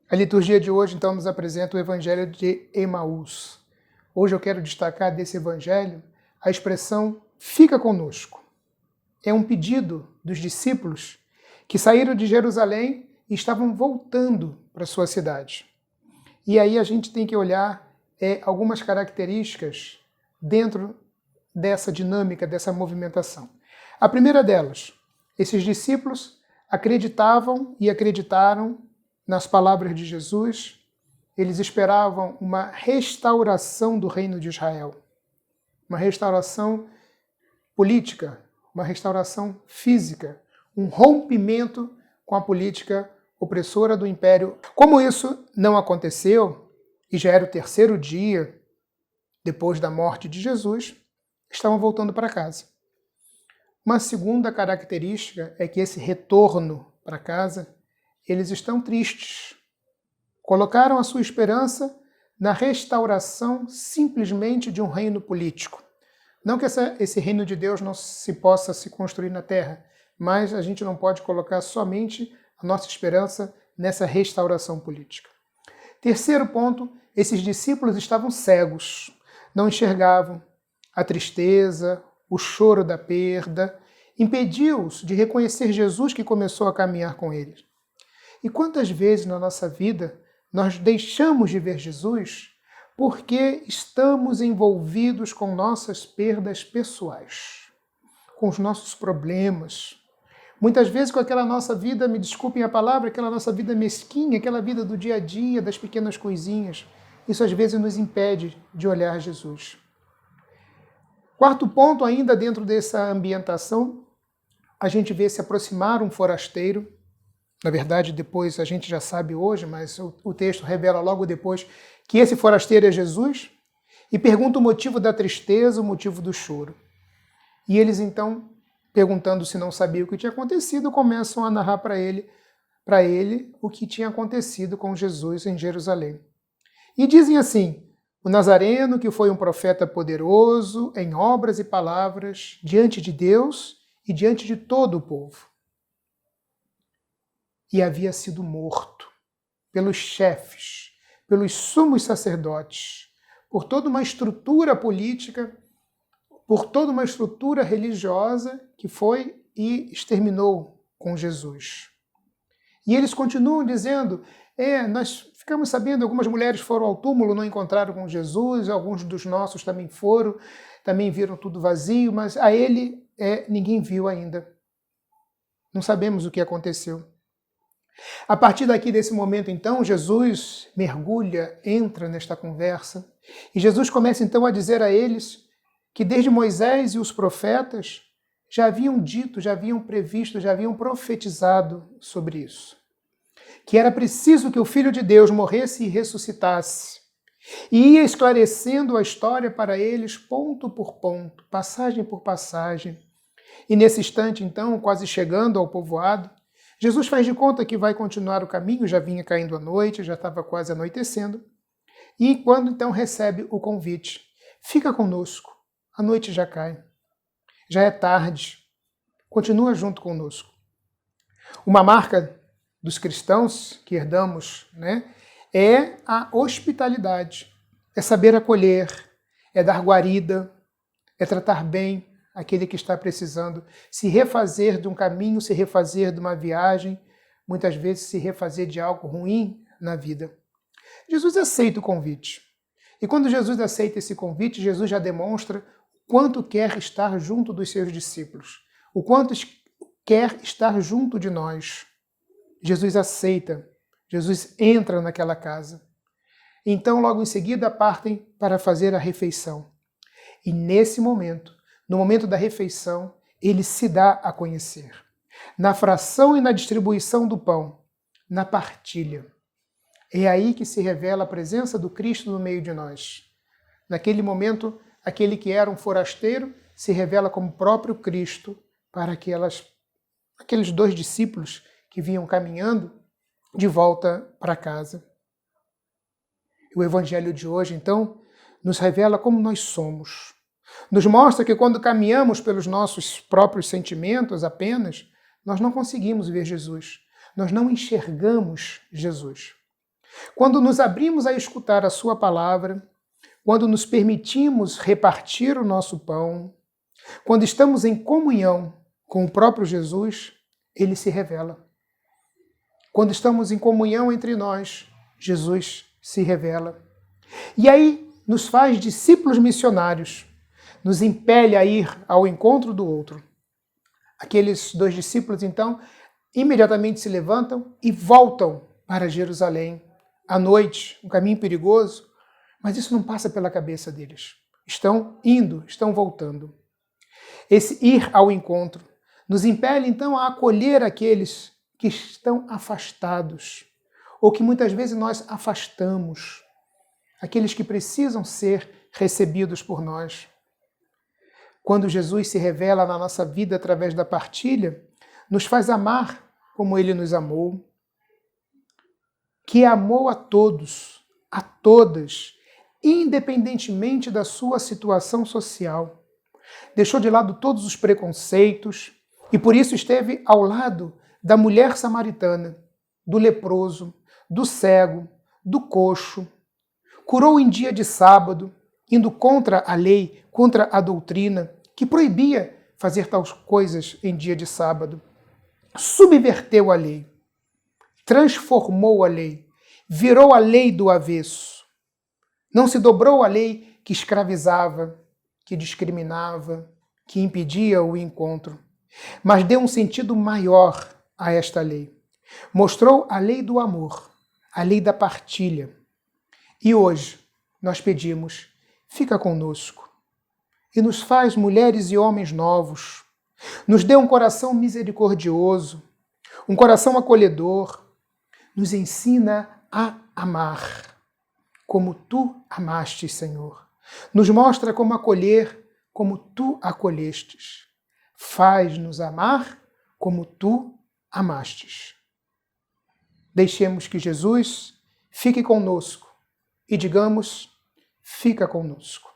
A liturgia de hoje, então, nos apresenta o Evangelho de Emaús. Hoje eu quero destacar desse Evangelho a expressão "fica conosco". É um pedido dos discípulos que saíram de Jerusalém e estavam voltando para sua cidade. E aí a gente tem que olhar algumas características dentro dessa dinâmica, dessa movimentação. A primeira delas, esses discípulos acreditavam e acreditaram nas palavras de Jesus. Eles esperavam uma restauração do reino de Israel, uma restauração política, uma restauração física, um rompimento com a política opressora do império. Como isso não aconteceu, e já era o terceiro dia depois da morte de Jesus, estavam voltando para casa. Uma segunda característica é que esse retorno para casa, eles estão tristes. Colocaram a sua esperança na restauração simplesmente de um reino político. Não que esse reino de Deus não possa se construir na terra, mas a gente não pode colocar somente a nossa esperança nessa restauração política. Terceiro ponto, esses discípulos estavam cegos, não enxergavam a tristeza, o choro da perda, impediu-os de reconhecer Jesus que começou a caminhar com eles. E quantas vezes na nossa vida nós deixamos de ver Jesus porque estamos envolvidos com nossas perdas pessoais, com os nossos problemas. Muitas vezes com aquela nossa vida, me desculpem a palavra, aquela nossa vida mesquinha, aquela vida do dia a dia, das pequenas coisinhas. Isso às vezes nos impede de olhar Jesus. Quarto ponto, ainda dentro dessa ambientação, a gente vê se aproximar um forasteiro. Na verdade, depois a gente já sabe hoje, mas o texto revela logo depois que esse forasteiro é Jesus e pergunta o motivo da tristeza, o motivo do choro. E eles então, perguntando se não sabia o que tinha acontecido, começam a narrar para ele o que tinha acontecido com Jesus em Jerusalém. E dizem assim: o Nazareno, que foi um profeta poderoso em obras e palavras diante de Deus e diante de todo o povo, e havia sido morto pelos chefes, pelos sumos sacerdotes, por toda uma estrutura política, por toda uma estrutura religiosa que foi e exterminou com Jesus. E eles continuam dizendo, nós ficamos sabendo, algumas mulheres foram ao túmulo, não encontraram com Jesus, alguns dos nossos também foram, também viram tudo vazio, mas a ele ninguém viu ainda. Não sabemos o que aconteceu. A partir daqui, desse momento, então, Jesus mergulha, entra nesta conversa, e Jesus começa então a dizer a eles que desde Moisés e os profetas já haviam dito, já haviam previsto, já haviam profetizado sobre isso. Que era preciso que o Filho de Deus morresse e ressuscitasse. E ia esclarecendo a história para eles ponto por ponto, passagem por passagem. E nesse instante, então, quase chegando ao povoado, Jesus faz de conta que vai continuar o caminho, já vinha caindo a noite, já estava quase anoitecendo. E quando então recebe o convite, fica conosco, a noite já cai, já é tarde, continua junto conosco. Uma marca dos cristãos que herdamos, é a hospitalidade, é saber acolher, é dar guarida, é tratar bem aquele que está precisando se refazer de um caminho, se refazer de uma viagem, muitas vezes se refazer de algo ruim na vida. Jesus aceita o convite. E quando Jesus aceita esse convite, Jesus já demonstra o quanto quer estar junto dos seus discípulos, o quanto quer estar junto de nós. Jesus aceita, Jesus entra naquela casa. Então, logo em seguida, partem para fazer a refeição. E nesse momento, no momento da refeição, ele se dá a conhecer. Na fração e na distribuição do pão, na partilha. É aí que se revela a presença do Cristo no meio de nós. Naquele momento, aquele que era um forasteiro se revela como próprio Cristo para aqueles dois discípulos que vinham caminhando de volta para casa. O Evangelho de hoje, então, nos revela como nós somos. Nos mostra que quando caminhamos pelos nossos próprios sentimentos apenas, nós não conseguimos ver Jesus. Nós não enxergamos Jesus. Quando nos abrimos a escutar a sua palavra, quando nos permitimos repartir o nosso pão, quando estamos em comunhão com o próprio Jesus, ele se revela. Quando estamos em comunhão entre nós, Jesus se revela. E aí nos faz discípulos missionários, nos impele a ir ao encontro do outro. Aqueles 2 discípulos, então, imediatamente se levantam e voltam para Jerusalém. À noite, um caminho perigoso, mas isso não passa pela cabeça deles. Estão indo, estão voltando. Esse ir ao encontro nos impele, então, a acolher aqueles que estão afastados, ou que muitas vezes nós afastamos, aqueles que precisam ser recebidos por nós. Quando Jesus se revela na nossa vida através da partilha, nos faz amar como ele nos amou, que amou a todos, a todas, independentemente da sua situação social. Deixou de lado todos os preconceitos e por isso esteve ao lado da mulher samaritana, do leproso, do cego, do coxo. Curou em dia de sábado, indo contra a lei, contra a doutrina, que proibia fazer tais coisas em dia de sábado. Subverteu a lei, transformou a lei, virou a lei do avesso. Não se dobrou à lei que escravizava, que discriminava, que impedia o encontro, mas deu um sentido maior a esta lei. Mostrou a lei do amor, a lei da partilha. E hoje nós pedimos, fica conosco e nos faz mulheres e homens novos. Nos dê um coração misericordioso, um coração acolhedor. Nos ensina a amar, como tu amaste, Senhor. Nos mostra como acolher, como tu acolhestes. Faz-nos amar como tu amastes. Deixemos que Jesus fique conosco e digamos, fica conosco.